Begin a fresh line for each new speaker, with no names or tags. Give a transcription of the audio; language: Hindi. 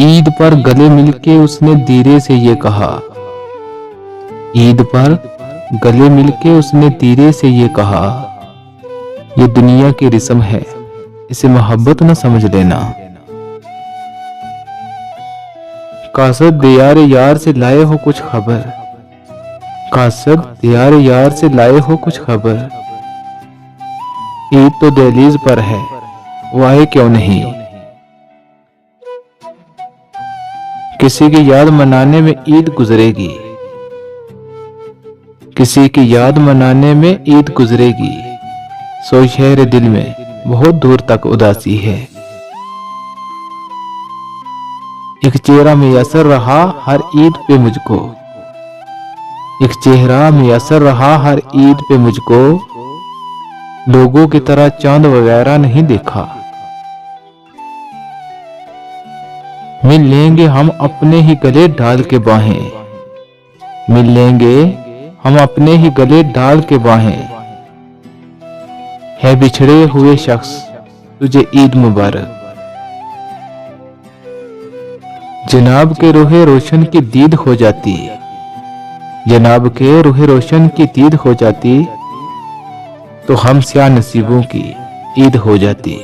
ईद पर गले मिलके उसने धीरे से ये कहा, ईद पर गले मिलके उसने धीरे से ये कहा, ये दुनिया की रिस्म है, इसे मोहब्बत न समझ लेना। कासद दियार यार से लाए हो कुछ खबर, कासद दियार यार से लाए हो कुछ खबर। ईद तो दहलीज पर है, वो आए क्यों नहीं। किसी की याद मनाने में ईद गुजरेगी, किसी की याद मनाने में ईद गुजरेगी। सोच शहर दिल में बहुत दूर तक उदासी है। एक चेहरा मुयस्सर रहा हर ईद पे मुझको, एक चेहरा मुयस्सर रहा हर ईद पे मुझको। लोगों की तरह चांद वगैरह नहीं देखा। मिल लेंगे हम अपने ही गले डाल के बाहें, मिल लेंगे हम अपने ही गले डाल के बाहें। है बिछड़े हुए शख्स तुझे ईद मुबारक। जनाब के रूहे रोशन की दीद हो जाती, जनाब के रूहे रोशन की दीद हो जाती, तो हम स्या नसीबों की ईद हो जाती।